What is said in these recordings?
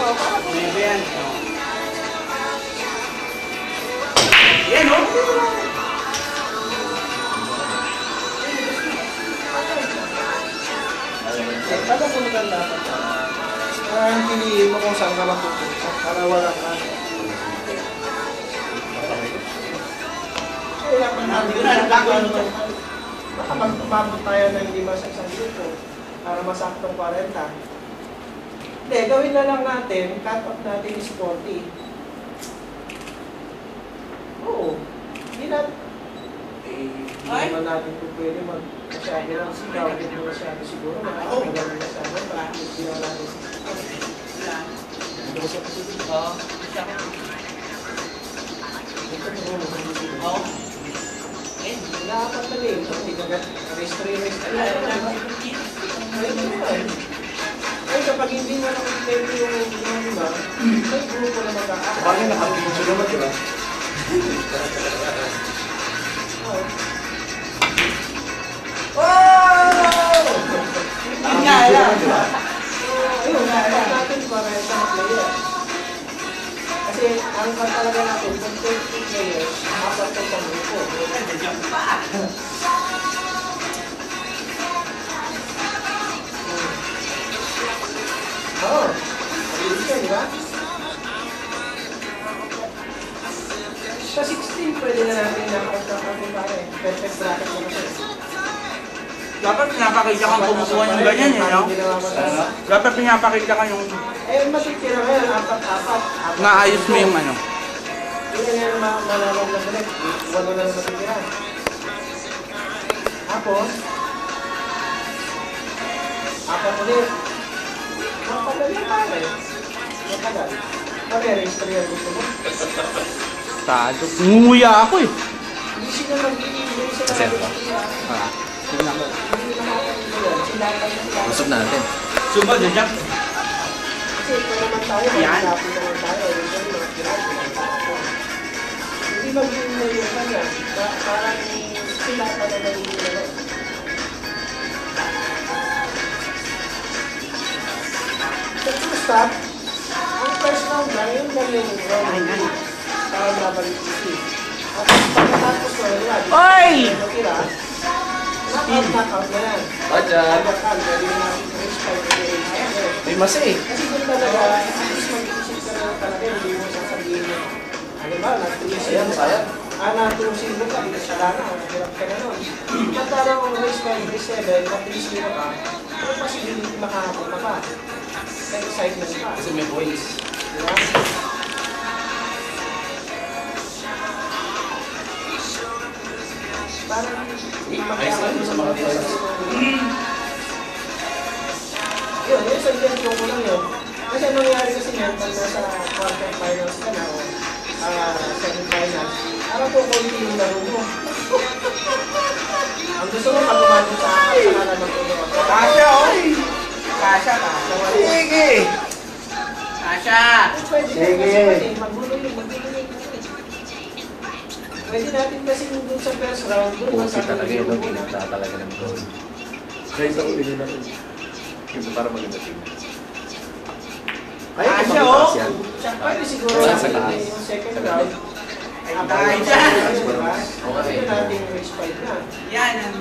Oo, para po. Yan. Yan, o. Kada po maganda dapat. Ang piliin mo kung saan ka matutusa para walang ano. Kaya pa natin baka magpapabot tayo ng 5 sa isang grupo para masaktong 40. Hindi, gawin na lang natin, cut off natin is 40. Oo. Hindi natin. Hindi naman natin kung pwede masyado lang sigaw. Hindi mo masyado siguro. Makakagawa na sa amin. Bakit hindi naman natin sigaw? Hindi mo siya kasi dito. Oo. Oo. Dapat na rin. Hindi ka rest-rest. Ay, kapag hindi mo nakikita yung iba, may grupo na magkakaroon. Bakit nakapagod siya naman, diba? Wow! Yun nga lang. Ayun, dapat natin para sa mga player. Kasi ang talaga natin, kung 20 players, apat sa isang grupo. Nandiyan pa. Oo. Ayun siya, di ba? Sa 16, pwede na natin nakakapagpapin pare. Perfect bracket mo kasi. Dapat pinapakita kang kumukuha yung ganyan, eh, no? Dapat pinapakita ka yung Eh, matitira ngayon, apat. naayos mo yung ano. Hindi na ngayon malalag na balik. Walo na matitira. Tapos, apat ulit. Matagal yan pare. Matagal. Pare, register yan gusto mo. Tado. Ngunguya ako eh. Hindi sila mag-iibig sila. Kasi ba? Ah, tignan ko. Hindi na makakalimutan yan. Sila pa sila. Usap natin. Suba, nandiyan. Kasi ito naman tayo, Yan. malapit naman tayo. Hindi mag-iibig yung kanya. Parang sila pa na nag-iibig. Sa first stop, ang first round lang, yung dalawang round. Para mabalik isi. At pagkatapos ko, wala. Oy! Knockout na yan. Roger! Knockout, pwede natin i-respect the age. May masa eh. Kasi kung talaga, at least mag-iisip ka na talaga, hindi mo sasabihin mo. Ano ba, Sayang, sayang. natusin mo ka, wala na, hirap ka na nun. At parang kung race 5, race 7, at-least mo ka, ano pa sigilin makahapon na pa. May excitement ka. Kasi may points. Diba? Parang Ayos lang sa mga players. yun, yung suggestion ko lang yun. Kasi ang nangyayari kasi yan, pag nasa quarterfinals ka na o semifinals, parang kukunti yung laro mo. Ang gusto mo pag umabot sa kanan ng tulong. Kasha, oy! Kasha ka. Sige! Kasha! Sige! Magulo yung pwede natin kasi dun sa first round, dun Pusi talaga yun, ginagla talaga ng goal. Guys, ako bilhin na rin. Yung para maganda team. Kaya kung Kasha, makitaas oh! yan. pwede siguro Sa natin taas. yung second round. Ay, dyan! Pwede natin yung race 5 na. Yan ang...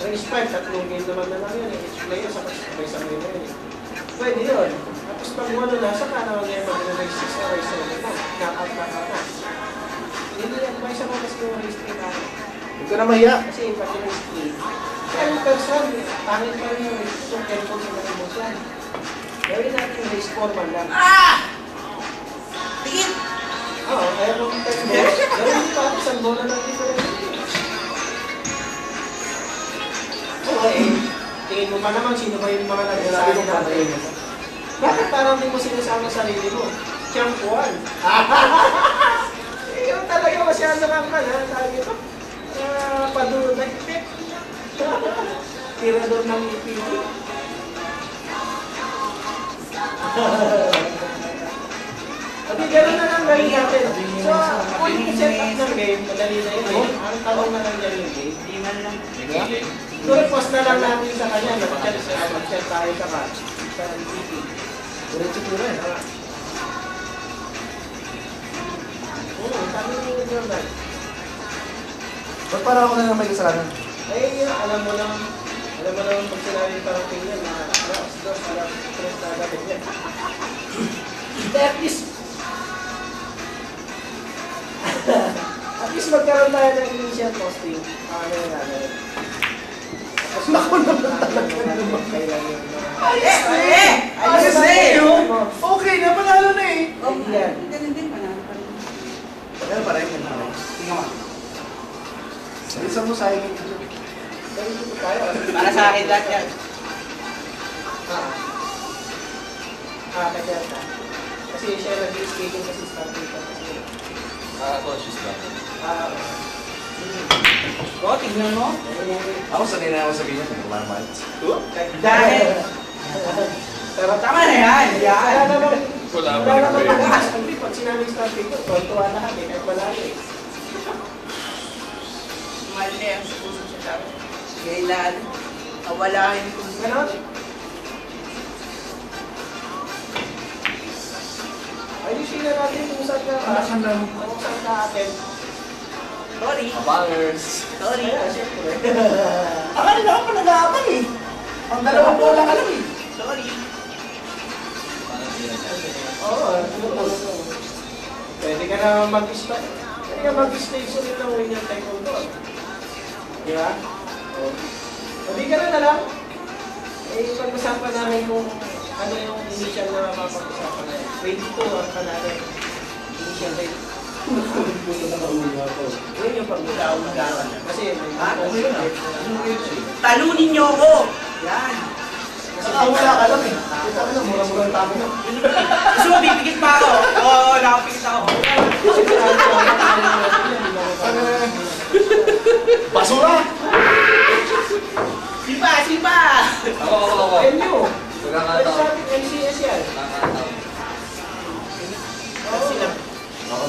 Race 5, tatlong game naman na lang yun. Each player sa sabay-sabay na yun. Pwede yun. Tapos pag wala na, saka naman ngayon mag-race 6 na race 7 na. Knockout na. Hindi yan, may isa mo kasi yung race 3 na. Huwag ka na mahiya. Kasi pati race 3. Kaya yung person, pangit pa rin yung race 2, careful sa mga emotion. Gawin natin yung race 4 man lang. Ah! Tingin! Oo, kaya kung gawin pa ako isang bola ng difference. Okay. Tingin mo pa naman sino ba yung mga nagsasabi natin. Bakit parang hindi mo sinasama sarili mo? Champuan. Yung talaga masyado kang ha. Sabi ko, paduro na ipit. Tirador ng ipit. At gano'n na lang gawin natin. So, kung yung set up ng game, madali na yun. Ang tanong na lang yan yung game. Di man lang. So, repost na lang natin sa kanya. Mag-chat tayo sa EPP. Diretso ko rin. Sabi ni Jordan. Ba't para ako na lang may kasalanan? Ay, alam mo naman pag sinabi parang tingnan na alas 2, alas 3 na agad yan. At least magkaroon tayo ng initial posting. Ano yung gagawin? Naku naman talaga naman. Ayos na eh! Okay na, panalo na eh. Yan. Ganun din, panalo pa rin. Panalo pa rin. Tingnan mo. Salisan mo sa akin. Ganito po tayo. Para sa akin lahat yan. Kaya ka. Kasi siya nag-skating kasi start dito. Conscious ba? O, tignan mo. Ako sanay na ako sabihin niya kung kumaman. Dahil. Pero Tama na yan. wala naman. Wala Wala naman pag-aas. Hindi, pag sinabi start dito, tuwa lahat eh. Kahit wala eh. Mali ang puso siya sabi. Kailan? Awalahin ko. Ganon. Ayusin na natin kung saan ka. Kung saan ka atin. Sorry. Abangers! Sorry. Kaya, syempre. Akala na ako pa nag-aabang eh. Ang dalawang bola ka lang eh. Sorry. Oo, pwede ka na mag-start. Pwede ka mag-station din ng Winner Taekwondo. Di ba? Pwede ka na lang. Eh, pag-usapan namin kung ano yung initial na mapapag-usapan na yun. 22 ang kanala. Initial rate. Yun yung pag-usapan. Kasi may Talunin niyo ako. Yan. Nakawala ka lang eh. Ito ka lang, mura-mura ang tapo mo. Gusto mo bibigit pa ako? Oo, nakapigit ako. Basura! Sipa! Sipa! Ako. MU. Pwede Pagkakataon. sa ating MCS yan. Pagkakataon. Oo. Ako